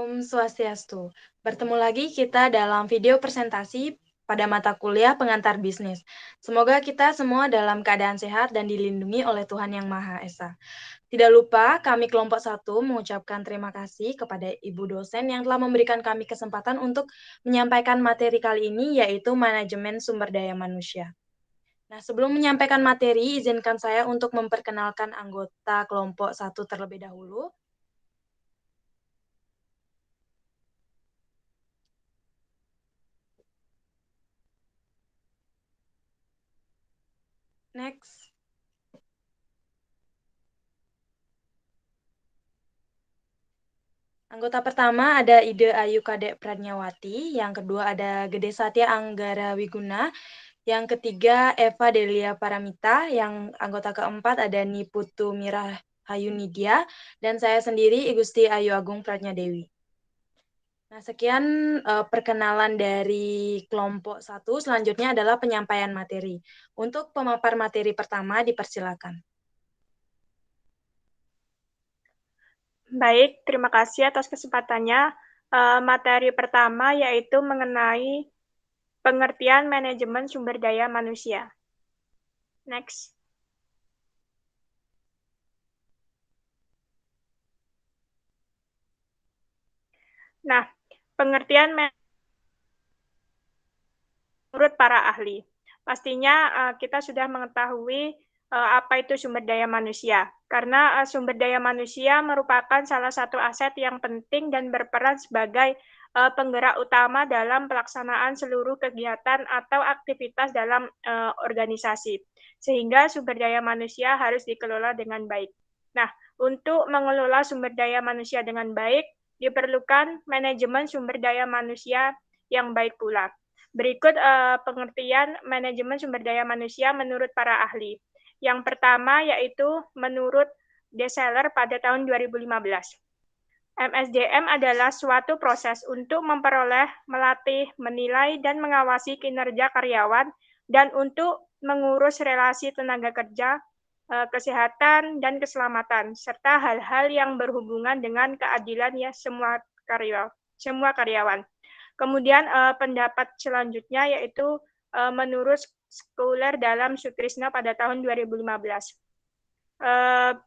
Om Swastiastu. Bertemu lagi kita dalam video presentasi pada mata kuliah pengantar bisnis. Semoga kita semua dalam keadaan sehat dan dilindungi oleh Tuhan Yang Maha Esa. Tidak lupa, kami kelompok 1 mengucapkan terima kasih kepada Ibu dosen yang telah memberikan kami kesempatan untuk menyampaikan materi kali ini, yaitu manajemen sumber daya manusia. Nah, sebelum menyampaikan materi, izinkan saya untuk memperkenalkan anggota kelompok 1 terlebih dahulu. Next. Anggota pertama ada Ide Ayu Kadek Pradnyawati, yang kedua ada Gede Satya Anggara Wiguna, yang ketiga Eva Delia Paramita, yang anggota keempat ada Niputu Mirah Hayunidia, dan saya sendiri Igusti Ayu Agung Pradnyadewi. Nah, sekian perkenalan dari kelompok 1, selanjutnya adalah penyampaian materi. Untuk pemapar materi pertama, dipersilakan. Baik, terima kasih atas kesempatannya. Materi pertama yaitu mengenai pengertian manajemen sumber daya manusia. Next. Nah, pengertian menurut para ahli. Pastinya kita sudah mengetahui apa itu sumber daya manusia. Karena sumber daya manusia merupakan salah satu aset yang penting dan berperan sebagai penggerak utama dalam pelaksanaan seluruh kegiatan atau aktivitas dalam organisasi. Sehingga sumber daya manusia harus dikelola dengan baik. Nah, untuk mengelola sumber daya manusia dengan baik, diperlukan manajemen sumber daya manusia yang baik pula. Berikut pengertian manajemen sumber daya manusia menurut para ahli. Yang pertama yaitu menurut Desailly pada tahun 2015. MSDM adalah suatu proses untuk memperoleh, melatih, menilai, dan mengawasi kinerja karyawan dan untuk mengurus relasi tenaga kerja, kesehatan, dan keselamatan, serta hal-hal yang berhubungan dengan keadilan ya semua karyawan. Kemudian pendapat selanjutnya yaitu menurut Schouler dalam Sutrisno pada tahun 2015.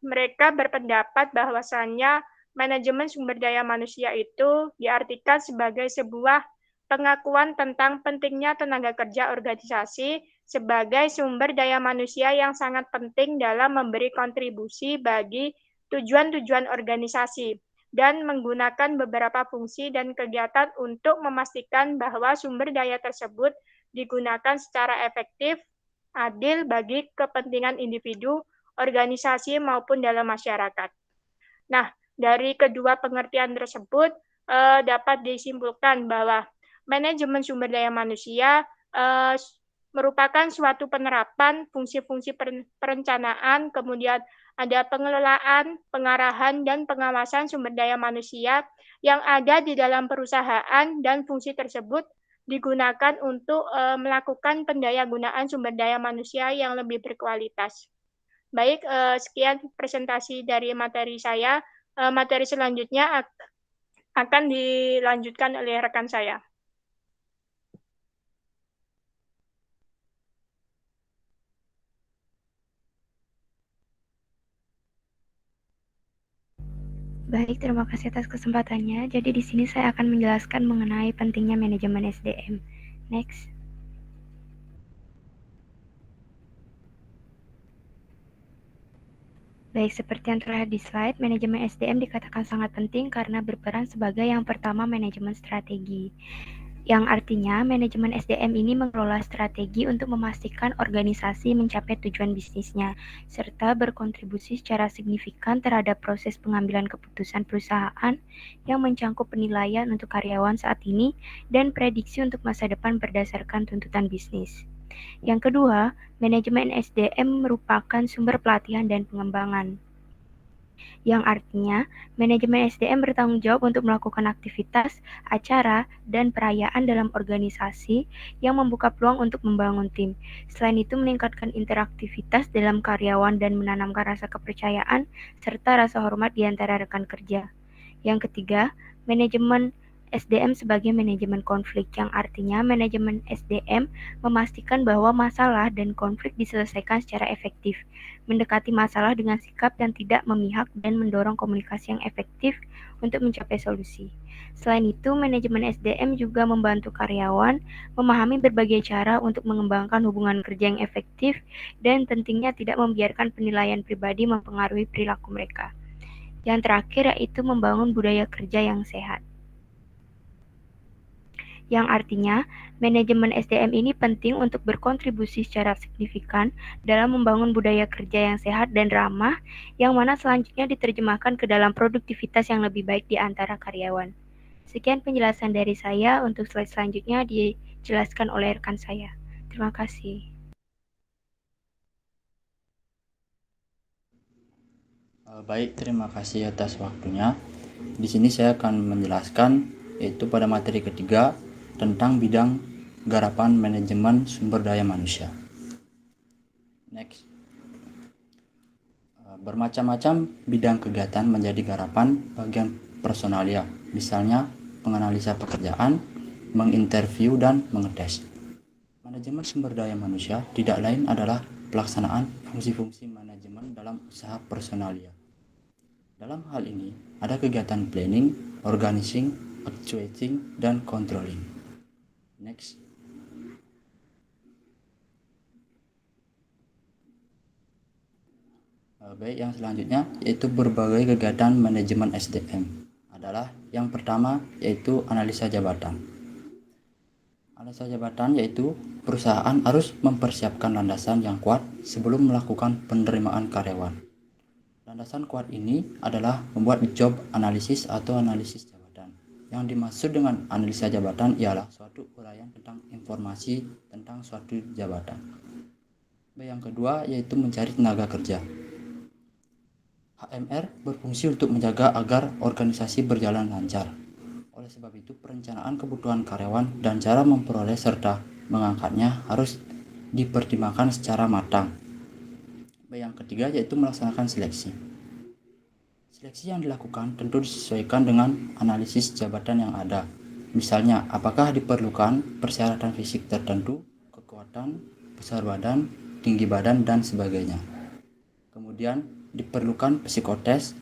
Mereka berpendapat bahwasannya manajemen sumber daya manusia itu diartikan sebagai sebuah pengakuan tentang pentingnya tenaga kerja organisasi sebagai sumber daya manusia yang sangat penting dalam memberi kontribusi bagi tujuan-tujuan organisasi dan menggunakan beberapa fungsi dan kegiatan untuk memastikan bahwa sumber daya tersebut digunakan secara efektif, adil bagi kepentingan individu, organisasi, maupun dalam masyarakat. Nah, dari kedua pengertian tersebut dapat disimpulkan bahwa manajemen sumber daya manusia merupakan suatu penerapan fungsi-fungsi perencanaan, kemudian ada pengelolaan, pengarahan, dan pengawasan sumber daya manusia yang ada di dalam perusahaan dan fungsi tersebut digunakan untuk melakukan pendayagunaan sumber daya manusia yang lebih berkualitas. Baik, sekian presentasi dari materi saya. Materi selanjutnya akan dilanjutkan oleh rekan saya. Baik, terima kasih atas kesempatannya. Jadi di sini saya akan menjelaskan mengenai pentingnya manajemen SDM. Next. Baik, seperti yang terlihat di slide, manajemen SDM dikatakan sangat penting karena berperan sebagai yang pertama manajemen strategi. Yang artinya manajemen SDM ini mengelola strategi untuk memastikan organisasi mencapai tujuan bisnisnya, serta berkontribusi secara signifikan terhadap proses pengambilan keputusan perusahaan yang mencangkup penilaian untuk karyawan saat ini dan prediksi untuk masa depan berdasarkan tuntutan bisnis. Yang kedua, manajemen SDM merupakan sumber pelatihan dan pengembangan, yang artinya manajemen SDM bertanggung jawab untuk melakukan aktivitas, acara, dan perayaan dalam organisasi yang membuka peluang untuk membangun tim. Selain itu, meningkatkan interaktivitas dalam karyawan dan menanamkan rasa kepercayaan serta rasa hormat di antara rekan kerja. Yang ketiga, manajemen SDM sebagai manajemen konflik, yang artinya manajemen SDM memastikan bahwa masalah dan konflik diselesaikan secara efektif, mendekati masalah dengan sikap yang tidak memihak, dan mendorong komunikasi yang efektif untuk mencapai solusi. Selain itu, manajemen SDM juga membantu karyawan memahami berbagai cara untuk mengembangkan hubungan kerja yang efektif dan tentunya tidak membiarkan penilaian pribadi mempengaruhi perilaku mereka. Yang terakhir yaitu membangun budaya kerja yang sehat. Yang artinya, manajemen SDM ini penting untuk berkontribusi secara signifikan dalam membangun budaya kerja yang sehat dan ramah, yang mana selanjutnya diterjemahkan ke dalam produktivitas yang lebih baik di antara karyawan. Sekian penjelasan dari saya, untuk slide selanjutnya dijelaskan oleh rekan saya. Terima kasih. Baik, terima kasih atas waktunya. Di sini saya akan menjelaskan yaitu pada materi ketiga tentang bidang garapan manajemen sumber daya manusia. Next. Bermacam-macam bidang kegiatan menjadi garapan bagian personalia, misalnya menganalisa pekerjaan, menginterview, dan mengetes. Manajemen sumber daya manusia tidak lain adalah pelaksanaan fungsi-fungsi manajemen dalam usaha personalia. Dalam hal ini, ada kegiatan planning, organizing, actuating, dan controlling. Next. Baik, yang selanjutnya yaitu berbagai kegiatan manajemen SDM adalah yang pertama yaitu analisa jabatan. Analisa jabatan yaitu perusahaan harus mempersiapkan landasan yang kuat sebelum melakukan penerimaan karyawan. Landasan kuat ini adalah membuat job analisis atau analisis jabatan. Yang dimaksud dengan analisa jabatan ialah suatu uraian tentang informasi tentang suatu jabatan. Yang kedua yaitu mencari tenaga kerja. HMR berfungsi untuk menjaga agar organisasi berjalan lancar. Oleh sebab itu, perencanaan kebutuhan karyawan dan cara memperoleh serta mengangkatnya harus dipertimbangkan secara matang. Yang ketiga yaitu melaksanakan seleksi. Seleksi yang dilakukan tentu disesuaikan dengan analisis jabatan yang ada. Misalnya, apakah diperlukan persyaratan fisik tertentu, kekuatan, besar badan, tinggi badan, dan sebagainya. Kemudian, diperlukan psikotes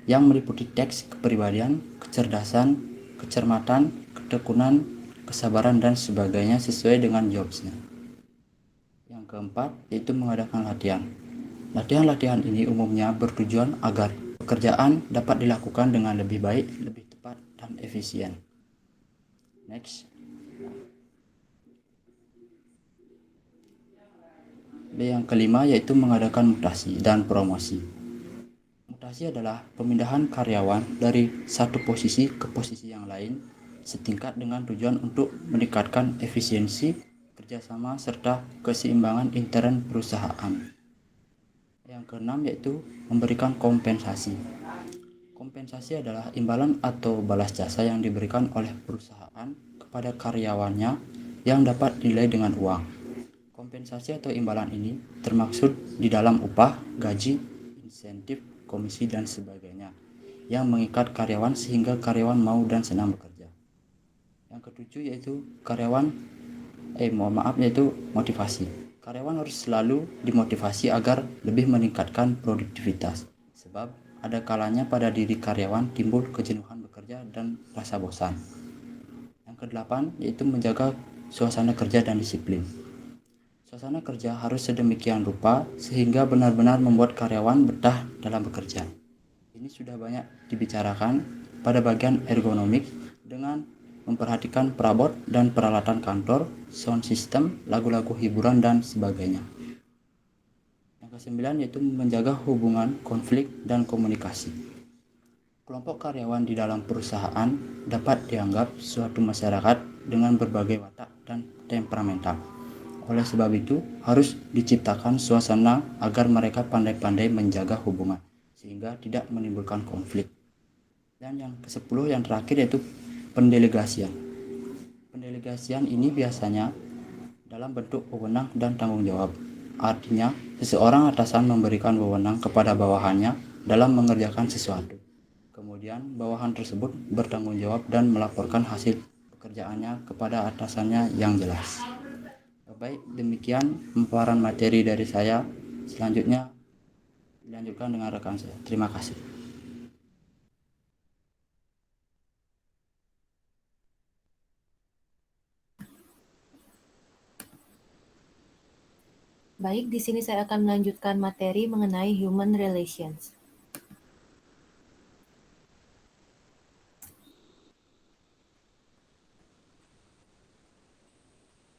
yang meliputi teks kepribadian, kecerdasan, kecermatan, ketekunan, kesabaran, dan sebagainya sesuai dengan jobsnya. Yang keempat yaitu mengadakan latihan. Latihan-latihan ini umumnya bertujuan agar pekerjaan dapat dilakukan dengan lebih baik, lebih tepat, dan efisien. Next. Yang kelima yaitu mengadakan mutasi dan promosi. Mutasi adalah pemindahan karyawan dari satu posisi ke posisi yang lain setingkat dengan tujuan untuk meningkatkan efisiensi, kerjasama, serta keseimbangan intern perusahaan. Yang keenam yaitu memberikan kompensasi. Kompensasi adalah imbalan atau balas jasa yang diberikan oleh perusahaan kepada karyawannya yang dapat dinilai dengan uang. Kompensasi atau imbalan ini termaksud di dalam upah, gaji, insentif, komisi, dan sebagainya yang mengikat karyawan sehingga karyawan mau dan senang bekerja. Yang ketujuh yaitu yaitu motivasi. Karyawan harus selalu dimotivasi agar lebih meningkatkan produktivitas, sebab ada kalanya pada diri karyawan timbul kejenuhan bekerja dan rasa bosan. Yang kedelapan yaitu menjaga suasana kerja dan disiplin. Suasana kerja harus sedemikian rupa sehingga benar-benar membuat karyawan betah dalam bekerja. Ini sudah banyak dibicarakan pada bagian ergonomik dengan memperhatikan perabot dan peralatan kantor, sound system, lagu-lagu hiburan, dan sebagainya. Yang kesembilan yaitu menjaga hubungan konflik dan komunikasi. Kelompok karyawan di dalam perusahaan dapat dianggap suatu masyarakat dengan berbagai watak dan temperamental. Oleh sebab itu, harus diciptakan suasana agar mereka pandai-pandai menjaga hubungan, sehingga tidak menimbulkan konflik. Dan yang ke-10 yang terakhir yaitu pendelegasian. Pendelegasian ini biasanya dalam bentuk wewenang dan tanggung jawab. Artinya, seseorang atasan memberikan wewenang kepada bawahannya dalam mengerjakan sesuatu. Kemudian Kemudian bawahan tersebut bertanggung jawab dan melaporkan hasil pekerjaannya kepada atasannya yang jelas. Baik, demikian pemaparan materi dari saya. Selanjutnya dilanjutkan dengan rekan saya. Terima kasih. Baik, di sini saya akan melanjutkan materi mengenai human relations.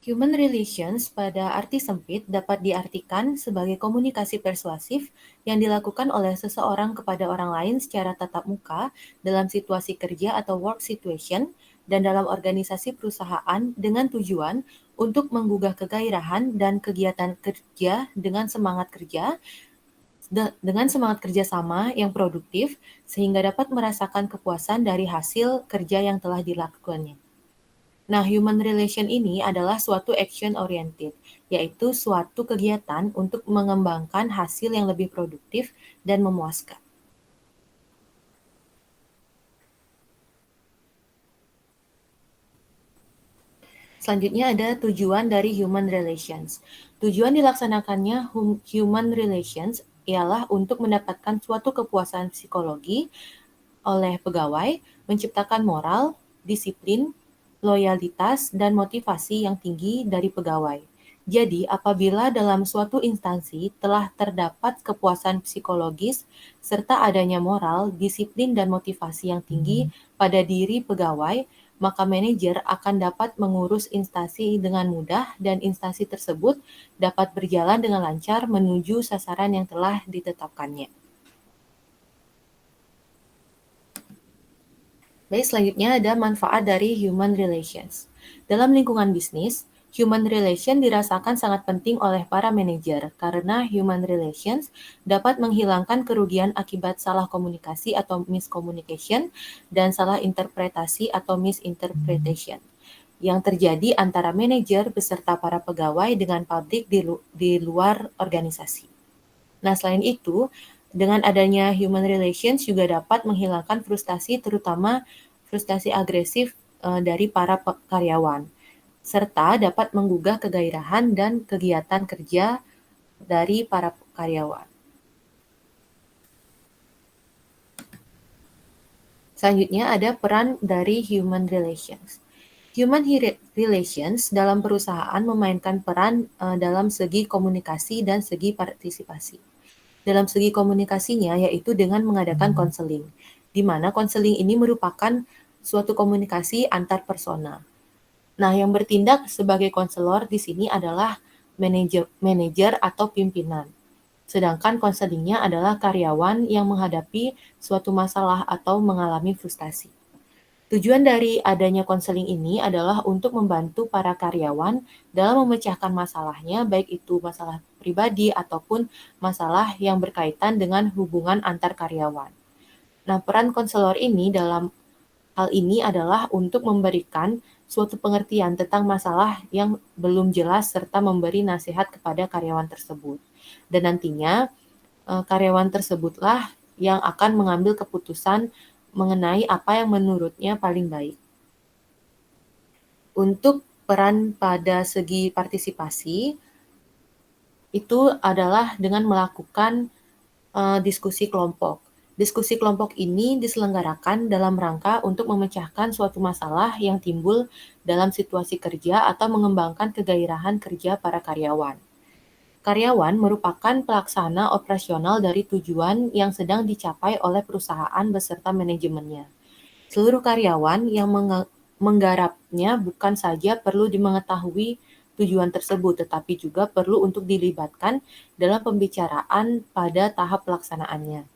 Human relations pada arti sempit dapat diartikan sebagai komunikasi persuasif yang dilakukan oleh seseorang kepada orang lain secara tatap muka dalam situasi kerja atau work situation dan dalam organisasi perusahaan dengan tujuan untuk menggugah kegairahan dan kegiatan kerja dengan semangat kerja sama yang produktif sehingga dapat merasakan kepuasan dari hasil kerja yang telah dilakukannya. Nah, human relation ini adalah suatu action oriented, yaitu suatu kegiatan untuk mengembangkan hasil yang lebih produktif dan memuaskan. Selanjutnya ada tujuan dari human relations. Tujuan dilaksanakannya human relations ialah untuk mendapatkan suatu kepuasan psikologi oleh pegawai, menciptakan moral, disiplin, loyalitas, dan motivasi yang tinggi dari pegawai. Jadi, apabila dalam suatu instansi telah terdapat kepuasan psikologis serta adanya moral, disiplin, dan motivasi yang tinggi pada diri pegawai, maka manajer akan dapat mengurus instansi dengan mudah dan instansi tersebut dapat berjalan dengan lancar menuju sasaran yang telah ditetapkannya. Baik, selanjutnya ada manfaat dari human relations. Dalam lingkungan bisnis, human relation dirasakan sangat penting oleh para manajer karena human relations dapat menghilangkan kerugian akibat salah komunikasi atau miscommunication dan salah interpretasi atau misinterpretation yang terjadi antara manajer beserta para pegawai dengan publik di luar organisasi. Nah, selain itu, dengan adanya human relations juga dapat menghilangkan frustasi, terutama frustasi agresif dari para karyawan, serta dapat menggugah kegairahan dan kegiatan kerja dari para karyawan. Selanjutnya ada peran dari human relations. Human relations dalam perusahaan memainkan peran dalam segi komunikasi dan segi partisipasi. Dalam segi komunikasinya yaitu dengan mengadakan konseling, di mana konseling ini merupakan suatu komunikasi antar persona. Nah, yang bertindak sebagai konselor di sini adalah manajer atau pimpinan. Sedangkan konselingnya adalah karyawan yang menghadapi suatu masalah atau mengalami frustasi. Tujuan dari adanya konseling ini adalah untuk membantu para karyawan dalam memecahkan masalahnya, baik itu masalah pribadi ataupun masalah yang berkaitan dengan hubungan antar karyawan. Nah, peran konselor ini dalam hal ini adalah untuk memberikan suatu pengertian tentang masalah yang belum jelas serta memberi nasihat kepada karyawan tersebut. Dan nantinya karyawan tersebutlah yang akan mengambil keputusan mengenai apa yang menurutnya paling baik. Untuk peran pada segi partisipasi, itu adalah dengan melakukan diskusi kelompok. Diskusi kelompok ini diselenggarakan dalam rangka untuk memecahkan suatu masalah yang timbul dalam situasi kerja atau mengembangkan kegairahan kerja para karyawan. Karyawan merupakan pelaksana operasional dari tujuan yang sedang dicapai oleh perusahaan beserta manajemennya. Seluruh karyawan yang menggarapnya bukan saja perlu mengetahui tujuan tersebut, tetapi juga perlu untuk dilibatkan dalam pembicaraan pada tahap pelaksanaannya.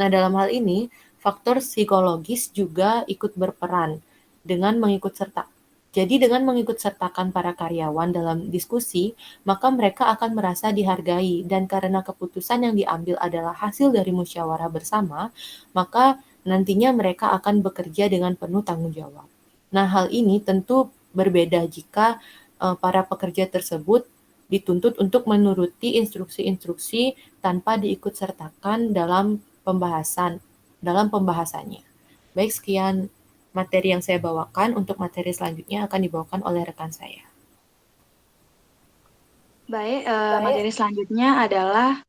Nah, dalam hal ini, faktor psikologis juga ikut berperan dengan mengikut sertakan para karyawan dalam diskusi, maka mereka akan merasa dihargai dan karena keputusan yang diambil adalah hasil dari musyawarah bersama, maka nantinya mereka akan bekerja dengan penuh tanggung jawab. Nah, hal ini tentu berbeda jika para pekerja tersebut dituntut untuk menuruti instruksi-instruksi tanpa diikut sertakan dalam pembahasannya. Baik, sekian materi yang saya bawakan. Untuk materi selanjutnya akan dibawakan oleh rekan saya. Baik, materi selanjutnya adalah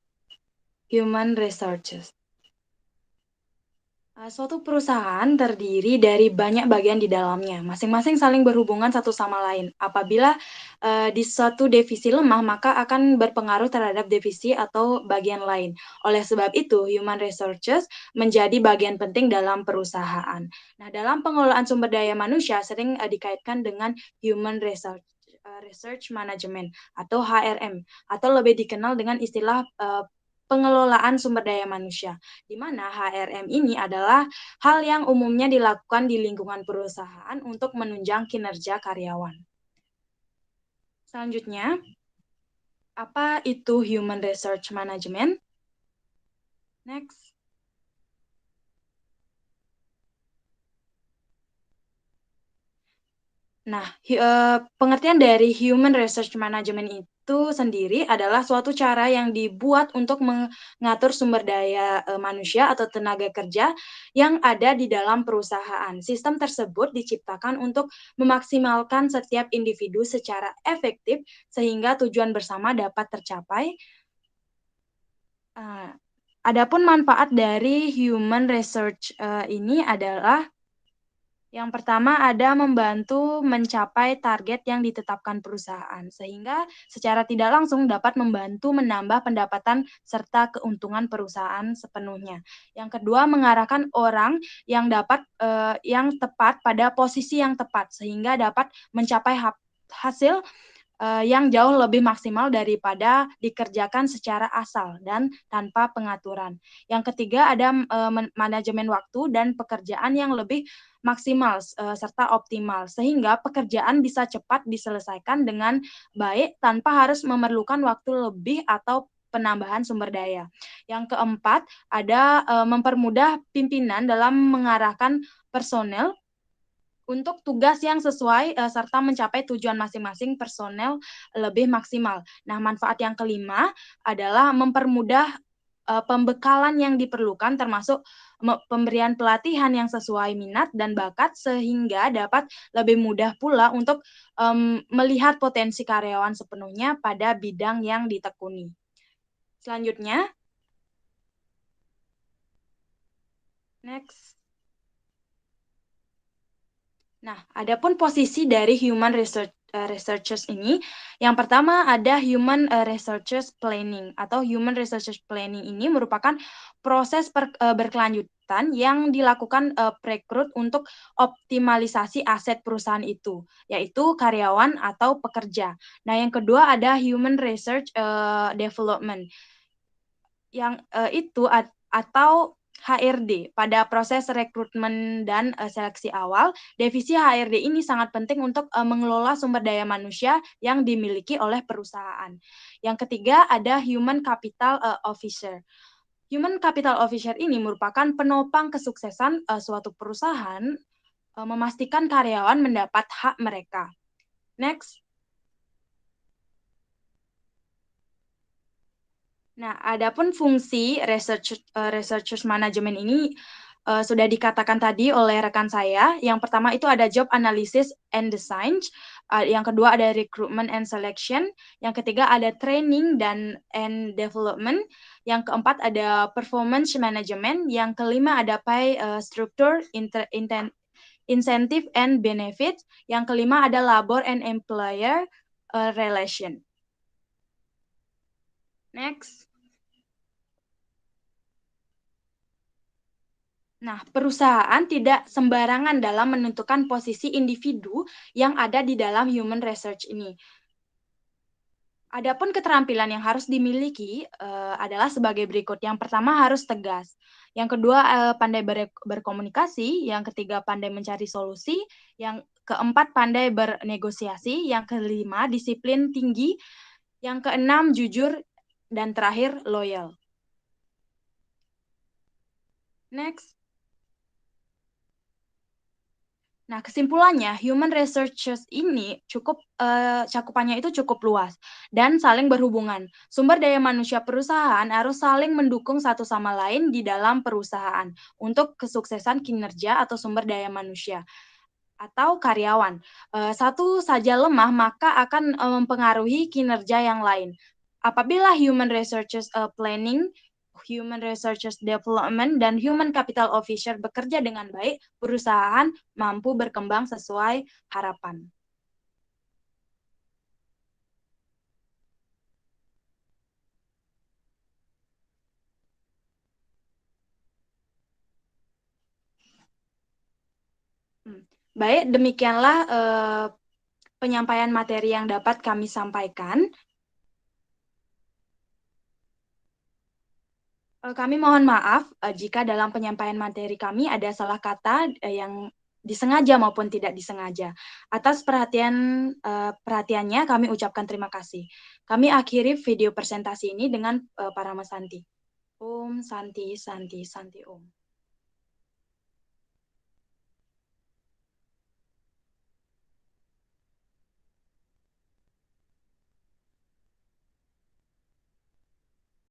Human Resources. Suatu perusahaan terdiri dari banyak bagian di dalamnya, masing-masing saling berhubungan satu sama lain. Apabila di suatu divisi lemah, maka akan berpengaruh terhadap divisi atau bagian lain. Oleh sebab itu, human resources menjadi bagian penting dalam perusahaan. Nah, dalam pengelolaan sumber daya manusia sering dikaitkan dengan human research management atau HRM, atau lebih dikenal dengan istilah pengelolaan sumber daya manusia, di mana HRM ini adalah hal yang umumnya dilakukan di lingkungan perusahaan untuk menunjang kinerja karyawan. Selanjutnya, apa itu Human Research Management? Next. Nah, pengertian dari Human Research Management itu sendiri adalah suatu cara yang dibuat untuk mengatur sumber daya manusia atau tenaga kerja yang ada di dalam perusahaan. Sistem tersebut diciptakan untuk memaksimalkan setiap individu secara efektif sehingga tujuan bersama dapat tercapai. Adapun manfaat dari Human Research ini adalah yang pertama ada membantu mencapai target yang ditetapkan perusahaan, sehingga secara tidak langsung dapat membantu menambah pendapatan serta keuntungan perusahaan sepenuhnya. Yang kedua, mengarahkan orang yang tepat pada posisi yang tepat, sehingga dapat mencapai hasil yang jauh lebih maksimal daripada dikerjakan secara asal dan tanpa pengaturan. Yang ketiga ada manajemen waktu dan pekerjaan yang lebih maksimal serta optimal, sehingga pekerjaan bisa cepat diselesaikan dengan baik tanpa harus memerlukan waktu lebih atau penambahan sumber daya. Yang keempat ada mempermudah pimpinan dalam mengarahkan personel untuk tugas yang sesuai serta mencapai tujuan masing-masing personel lebih maksimal. Nah, manfaat yang kelima adalah mempermudah pembekalan yang diperlukan, termasuk pemberian pelatihan yang sesuai minat dan bakat, sehingga dapat lebih mudah pula untuk melihat potensi karyawan sepenuhnya pada bidang yang ditekuni. Selanjutnya, next. Nah, adapun posisi dari human researchers ini, yang pertama ada human researchers planning atau human researchers planning ini merupakan proses berkelanjutan yang dilakukan perekrut untuk optimalisasi aset perusahaan itu, yaitu karyawan atau pekerja. Nah, yang kedua ada human research development, yang itu atau HRD. Pada proses rekrutmen dan seleksi awal, divisi HRD ini sangat penting untuk mengelola sumber daya manusia yang dimiliki oleh perusahaan. Yang ketiga ada Human Capital Officer. Human Capital Officer ini merupakan penopang kesuksesan suatu perusahaan, memastikan karyawan mendapat hak mereka. Next. Nah, adapun fungsi researchers management ini sudah dikatakan tadi oleh rekan saya. Yang pertama itu ada job analysis and design, yang kedua ada recruitment and selection, yang ketiga ada training and development, yang keempat ada performance management, yang kelima ada pay structure, incentive and benefit, yang kelima ada labor and employer relation. Next. Nah, perusahaan tidak sembarangan dalam menentukan posisi individu yang ada di dalam human research ini. Adapun keterampilan yang harus dimiliki adalah sebagai berikut. Yang pertama harus tegas. Yang kedua pandai berkomunikasi. Yang ketiga pandai mencari solusi. Yang keempat pandai bernegosiasi. Yang kelima disiplin tinggi. Yang keenam jujur. Dan terakhir loyal. Next. Nah, kesimpulannya, human researches ini cakupannya itu cukup luas dan saling berhubungan. Sumber daya manusia perusahaan harus saling mendukung satu sama lain di dalam perusahaan untuk kesuksesan kinerja atau sumber daya manusia atau karyawan. Satu saja lemah, maka akan mempengaruhi kinerja yang lain. Apabila human researches planning, human researches development, dan human capital officer bekerja dengan baik, perusahaan mampu berkembang sesuai harapan. Baik, demikianlah penyampaian materi yang dapat kami sampaikan. Kami mohon maaf jika dalam penyampaian materi kami ada salah kata yang disengaja maupun tidak disengaja. Atas perhatiannya kami ucapkan terima kasih. Kami akhiri video presentasi ini dengan para Mas Santi. Om Santi Santi Santi Om.